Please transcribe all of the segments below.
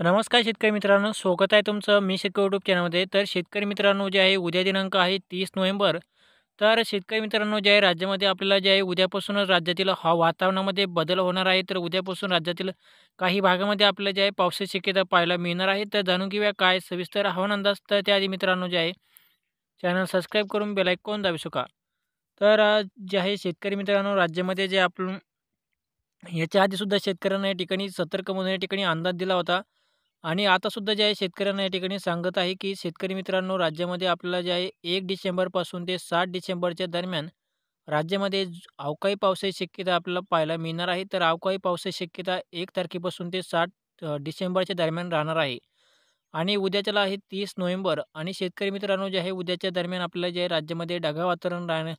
नमस्कार शेतकरी मित्रांनो, स्वागत आहे तुमचं मी शेतकरी यूट्यूब चॅनलमध्ये. तर शेतकरी मित्रांनो जे आहे उद्या दिनांक आहे 30 नोव्हेंबर. तर शेतकरी मित्रांनो जे आहे राज्यामध्ये आपल्याला जे आहे उद्यापासूनच राज्यातील वातावरणामध्ये बदल होणार आहे. तर उद्यापासून राज्यातील काही भागामध्ये आपल्याला जे आहे पावसाची शक्यता पाहायला मिळणार आहे. तर जाणून घेऊया काय सविस्तर हवामान अंदाज. तर त्याआधी मित्रांनो जे आहे चॅनल सबस्क्राईब करून बेल आयकॉन दाबू शका. तर जे आहे शेतकरी मित्रांनो राज्यामध्ये जे आपण याच्या आधीसुद्धा शेतकऱ्यांना या ठिकाणी सतर्क म्हणून या ठिकाणी अंदाज दिला होता. आणि आता सुद्धा जे आहे शेतकऱ्यांना या ठिकाणी सांगत आहे, की शेतकरी मित्रांनो राज्यामध्ये आपल्याला जे आहे 1 डिसेंबरपासून ते 7 डिसेंबरच्या दरम्यान राज्यामध्ये अवकाळी पावसाची शक्यता आपल्याला पाहायला मिळणार आहे. तर अवकाळी पावसाची शक्यता 1 तारखेपासून ते 7 डिसेंबरच्या दरम्यान राहणार आहे. आणि उद्याच्याला आहे 30 नोव्हेंबर आणि शेतकरी मित्रांनो जे आहे उद्याच्या दरम्यान आपल्याला जे आहे राज्यामध्ये ढगाळ वातावरण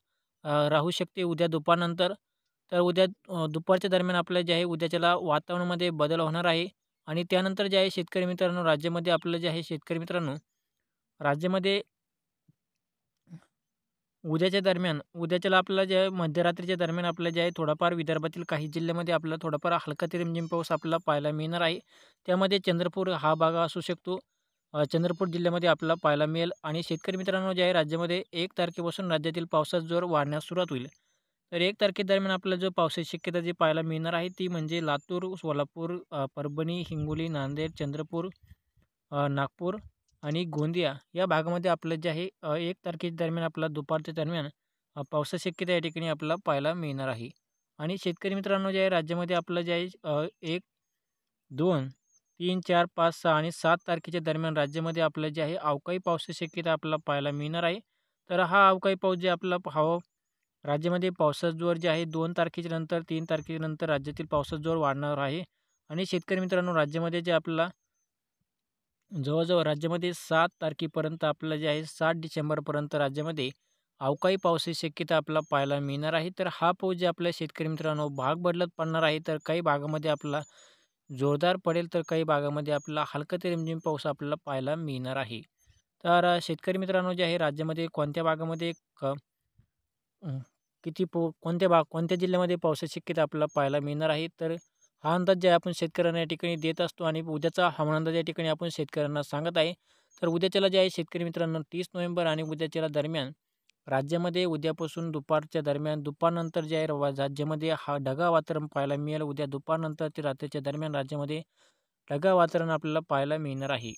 राहू शकते उद्या दुपारनंतर. तर उद्या दुपारच्या दरम्यान आपल्याला जे आहे उद्याच्याला वातावरणामध्ये बदल होणार आहे. आणि त्यानंतर जे आहे शेतकरी मित्रांनो राज्यामध्ये आपलं जे आहे शेतकरी मित्रांनो राज्यामध्ये उद्याच्या दरम्यान उद्याच्याला आपल्याला जे आहे मध्यरात्रीच्या दरम्यान आपल्याला जे आहे थोडाफार विदर्भातील काही जिल्ह्यामध्ये आपल्याला थोडाफार हलका ते रिमझिम पाऊस आपल्याला पाहायला मिळणार आहे. त्यामध्ये चंद्रपूर हा भाग असू शकतो. चंद्रपूर जिल्ह्यामध्ये आपल्याला पाहायला मिळेल आणि शेतकरी मित्रांनो जे आहे राज्यामध्ये 1 तारखेपासून राज्यातील पावसाचा जोर वाढण्यास सुरुवात होईल. तर 1 तारखेदरम्यान आपल्याला जो पावसाची शक्यता जी पाहायला मिळणार आहे ती म्हणजे लातूर, सोलापूर, परभणी, हिंगोली, नांदेड, चंद्रपूर, नागपूर आणि गोंदिया या भागामध्ये आपलं जे आहे 1 तारखेच्या दरम्यान आपल्याला दुपारच्या दरम्यान पावसाची शक्यता या ठिकाणी आपल्याला पाहायला मिळणार आहे. आणि शेतकरी मित्रांनो जे आहे राज्यामध्ये आपलं जे आहे 1, 2, 3, 4, 5, 6 आणि 7 तारखेच्या दरम्यान राज्यामध्ये आपलं जे आहे अवकाळी पावसाची शक्यता आपल्याला पाहायला मिळणार आहे. तर हा अवकाळी पाऊस जे आपल्याला हवा राज्यामध्ये पावसाचा जोर जे आहे 2 तारखेच्या नंतर 3 तारखेच्या नंतर राज्यातील पावसाचा जोर वाढणार आहे. आणि शेतकरी मित्रांनो राज्यामध्ये जे आपल्याला जवळ-जवळ राज्यामध्ये 7 तारखेपर्यंत आपल्याला जे आहे 7 डिसेंबरपर्यंत राज्यामध्ये अवकाळी पावसाची शक्यता आपल्याला पाहायला मिळणार आहे. तर हा पाऊस जे आपल्या शेतकरी मित्रांनो भाग बदलत पडणार आहे. तर काही भागामध्ये आपल्याला जोरदार पडेल, तर काही भागामध्ये आपल्याला हलका ते रिमझिम पाऊस आपल्याला पाहायला मिळणार आहे. तर शेतकरी मित्रांनो जे आहे राज्यामध्ये कोणत्या भागामध्ये अ, किती कोणत्या कोणत्या जिल्ह्यामध्ये पावसाची शक्यता आपल्याला पाहायला मिळणार आहे. तर हा अंदाज जे आहे आपण शेतकऱ्यांना या ठिकाणी देत असतो आणि उद्याचा हवामान अंदाज या ठिकाणी आपण शेतकऱ्यांना सांगत आहे. तर उद्याच्याला जे आहे शेतकरी मित्रांनो 30 नोव्हेंबर आणि उद्याच्याला दरम्यान राज्यामध्ये उद्यापासून दुपारच्या दरम्यान दुपारनंतर जे आहे राज्यामध्ये हा ढगाळ वातावरण पाहायला मिळेल. उद्या दुपारनंतर ते रात्रीच्या दरम्यान राज्यामध्ये ढगाळ वातावरण आपल्याला पाहायला मिळणार आहे.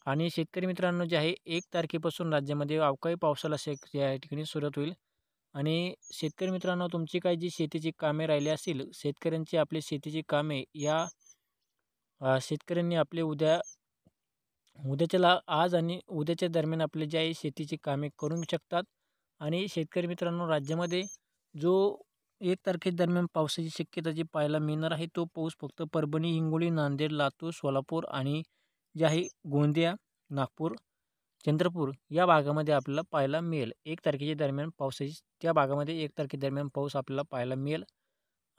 आणि शेतकरी मित्रांनो जे आहे 1 तारखेपासून राज्यामध्ये अवकाळी पावसाला या ठिकाणी सुरुवात होईल. आणि शेतकरी मित्रांनो तुमची काही जी शेतीची कामे राहिली असतील, शेतकऱ्यांची आपली शेतीची कामे या शेतकऱ्यांनी आपले उद्याच्याला आज आणि उद्याच्या दरम्यान आपले जे आहे शेतीची कामे करू शकतात. आणि शेतकरी मित्रांनो राज्यामध्ये जो 1 तारखेदरम्यान पावसाची शक्यता जी पाहायला मिळणार आहे, तो पाऊस फक्त परभणी, हिंगोली, नांदेड, लातूर, सोलापूर आणि जे आहे गोंदिया, नागपूर, चंद्रपूर या भागामध्ये आपल्याला पाहायला मिळेल. 1 तारखेच्या दरम्यान पावसाची त्या भागामध्ये 1 तारखेदरम्यान पाऊस आपल्याला पाहायला मिळेल.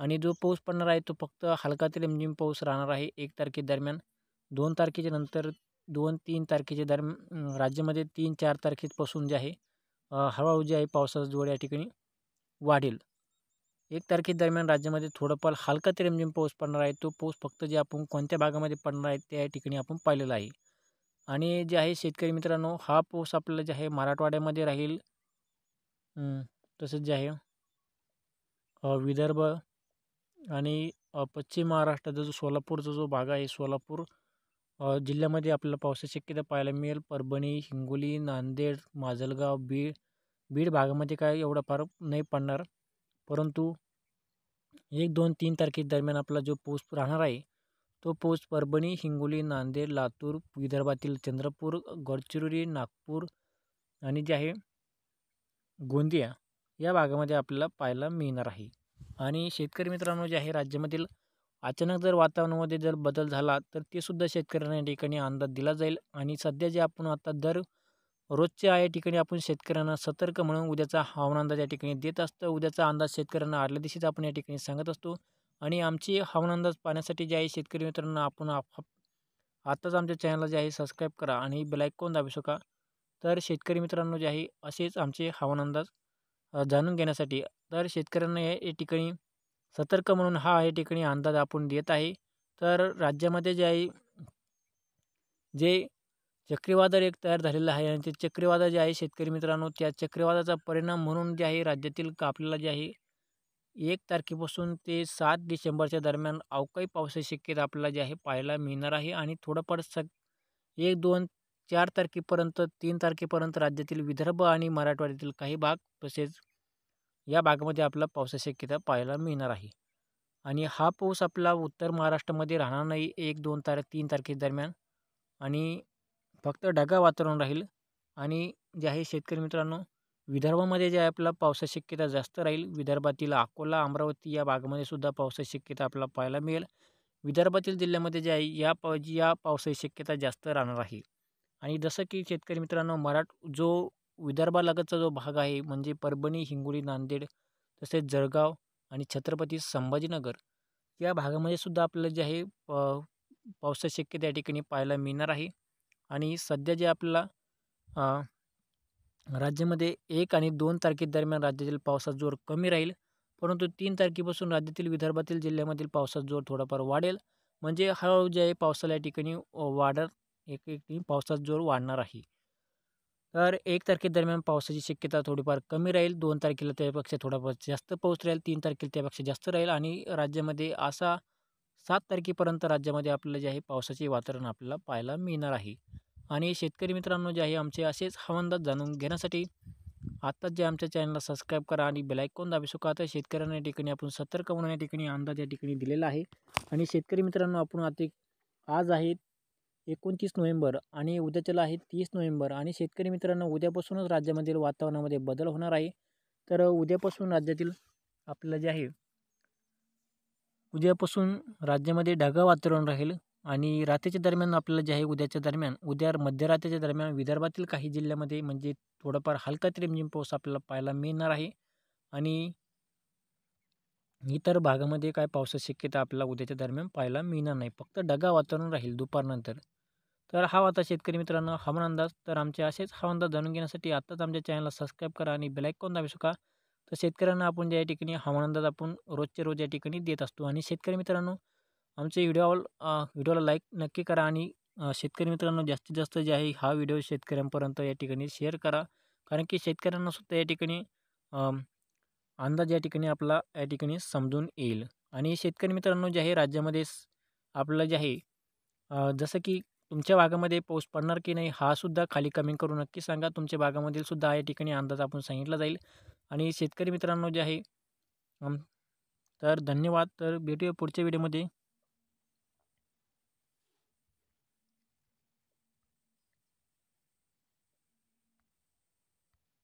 आणि जो पाऊस पडणार आहे तो फक्त हलका ते रिमझिम पाऊस राहणार आहे 1 तारखेदरम्यान. 2 तारखेच्या नंतर 2-3 तारखेच्या दरम्यान राज्यामध्ये 3-4 तारखेपासून जे आहे हळू जे आहे पावसाचा जोर या ठिकाणी वाढेल. 1 तारखेदरम्यान राज्यामध्ये थोडंफार हलका ते रिमझिम पाऊस पडणार आहे. तो पाऊस फक्त जे आपण कोणत्या भागामध्ये पडणार आहे त्या ठिकाणी आपण पाहिलेला आहे. आणि जे आहे शेतकरी मित्रांनो हा पाऊस आपल्याला जे आहे मराठवाड्यामध्ये राहील. तसंच जे आहे विदर्भ आणि पश्चिम महाराष्ट्राचा जो सोलापूरचा जो भाग आहे सोलापूर जिल्ह्यामध्ये आपल्याला पावसाची शक्यता पाहायला मिळेल. परभणी, हिंगोली, नांदेड, माजलगाव, बीड बीड भागामध्ये काय एवढा फार नाही पडणार. परंतु 1, 2, 3 तारखेदरम्यान आपला जो पाऊस राहणार आहे, तो पाऊस परभणी, हिंगोली, नांदेड, लातूर, विदर्भातील चंद्रपूर, गडचिरोली, नागपूर आणि जे आहे गोंदिया या भागामध्ये आपल्याला पाहायला मिळणार आहे. आणि शेतकरी मित्रांनो जे आहे राज्यामधील अचानक जर वातावरणामध्ये जर बदल झाला तर ते सुद्धा शेतकऱ्यांना या ठिकाणी अंदाज दिला जाईल. आणि सध्या जे आपण आता रोजच्या या ठिकाणी आपण शेतकऱ्यांना सतर्क म्हणून उद्याचा हवामान अंदाज या ठिकाणी देत असतो. उद्याचा अंदाज शेतकऱ्यांना आदल्या दिवशीच आपण या ठिकाणी सांगत असतो. आणि आमची हवामान अंदाज पाहण्यासाठी जे आहे शेतकरी मित्रांनो आपण आत्ताच आमच्या चॅनलला जे आहे सबस्क्राईब करा आणि बेल आयकॉन दाबू शका. तर शेतकरी मित्रांनो जे आहे असेच आमचे हवामान अंदाज जाणून घेण्यासाठी तर शेतकऱ्यांना या ठिकाणी सतर्क म्हणून हा या ठिकाणी अंदाज आपण देत आहे. तर राज्यामध्ये जे आहे जे चक्रीवादळ एक तयार झालेलं आहे आणि ते चक्रीवादळ जे आहे शेतकरी मित्रांनो, त्या चक्रीवादळाचा परिणाम म्हणून जे आहे राज्यातील आपल्याला जे आहे 1 तारखेपासून ते 7 डिसेंबरच्या दरम्यान अवकाळी पावसाची शक्यता आपल्याला जे आहे पाहायला मिळणार आहे आणि थोडंफार 1, 2, 4 तारखेपर्यंत 3 तारखेपर्यंत राज्यातील विदर्भ आणि मराठवाड्यातील काही भाग तसेच या भागामध्ये आपल्याला पावसाची शक्यता पाहायला मिळणार आहे. आणि हा पाऊस आपला उत्तर महाराष्ट्रामध्ये राहणार नाही 1, 2 तारीख 3 तारखेदरम्यान आणि फक्त ढगाळ वातावरण राहील आणि जे आहे शेतकरी मित्रांनो, विदर्भामध्ये जे आहे आपल्याला पावसाची शक्यता जास्त राहील. विदर्भातील अकोला, अमरावती या भागामध्ये सुद्धा पावसाची शक्यता आपल्याला पाहायला मिळेल. विदर्भातील जिल्ह्यामध्ये जे आहे या पावसाची शक्यता जास्त राहणार आहे. आणि जसं की शेतकरी मित्रांनो जो विदर्भालगतचा जो भाग आहे म्हणजे परभणी, हिंगोली, नांदेड तसेच जळगाव आणि छत्रपती संभाजीनगर या भागामध्ये सुद्धा आपल्याला जे आहे पावसाची शक्यता या ठिकाणी पाहायला मिळणार आहे. आणि सध्या जे आपल्याला अ, राज्यामध्ये 1 आणि 2 तारखेदरम्यान राज्यातील पावसाचा जोर कमी राहील. परंतु 3 तारखेपासून राज्यातील विदर्भातील जिल्ह्यामधील पावसाचा जोर थोडाफार वाढेल. म्हणजे हळूहळू जे आहे पावसाला या ठिकाणी वाढत एक पावसाचा जोर वाढणार आहे. तर 1 तारखेदरम्यान पावसाची शक्यता थोडीफार कमी राहील. 2 तारखेला त्यापेक्षा थोडाफार जास्त पाऊस राहील. 3 तारखेला त्यापेक्षा जास्त राहील आणि राज्यामध्ये असा 7 तारखेपर्यंत राज्यामध्ये आपल्याला जे आहे पावसाचे वातावरण आपल्याला पाहायला मिळणार आहे. आणि शेतकरी मित्रांनो जे आहे आमचे असेच हवामान जाणून घेण्यासाठी आत्ताच जे आमच्या चॅनलला सबस्क्राईब करा आणि बेल आयकॉन दाबू शकता. आता शेतकऱ्यांना या ठिकाणी आपण सतर्क होऊन या ठिकाणी अंदाज या ठिकाणी दिलेला आहे. आणि शेतकरी मित्रांनो आपण आता आज आहे 29 नोव्हेंबर आणि उद्याच्याला आहे 30 नोव्हेंबर आणि शेतकरी मित्रांनो उद्यापासूनच राज्यामधील वातावरणामध्ये बदल होणार आहे. तर उद्यापासून राज्यातील आपल्याला जे आहे उद्यापासून राज्यामध्ये ढगाळ वातावरण राहील आणि रात्रीच्या दरम्यान आपल्याला जे आहे उद्याच्या दरम्यान उद्या मध्यरात्रीच्या दरम्यान विदर्भातील काही जिल्ह्यामध्ये म्हणजे थोडाफार हलका ते रिमझिम पाऊस आपल्याला पाहायला मिळणार आहे. आणि इतर भागामध्ये काय पावसाची शक्यता आपल्याला उद्याच्या दरम्यान पाहायला मिळणार नाही. फक्त ढगाळ वातावरण राहील दुपारनंतर. तर हा होता शेतकरी मित्रांनो हवामान अंदाज. तर आमचे असेच हवामान अंदाज जाणून घेण्यासाठी आत्ताच आमच्या चॅनलला सबस्क्राईब करा आणि बेल आयकॉन दाबू शकता. तर शेतकऱ्यांना आपण या ठिकाणी हवामान अंदाज आपण रोजच्या रोज या ठिकाणी देत असतो. आणि शेतकरी मित्रांनो आमच्या व्हिडिओला लाईक नक्की करा आणि शेतकरी मित्रांनो जास्तीत जास्त जे आहे हा व्हिडिओ शेतकऱ्यांपर्यंत या ठिकाणी शेअर करा. कारण की शेतकऱ्यांना सुद्धा या ठिकाणी अंदाज या ठिकाणी आपला या ठिकाणी समजून येईल. आणि शेतकरी मित्रांनो जे आहे राज्यामध्ये आपलं जे आहे जसं की तुमच्या भागामध्ये पाऊस पडणार की नाही हा सुद्धा खाली कमेंट करून नक्की सांगा. तुमच्या भागामधील सुद्धा या ठिकाणी अंदाज आपण सांगितला जाईल. आणि शेतकरी मित्रांनो जे आहे तर धन्यवाद. तर भेटूया पुढच्या व्हिडिओमध्ये.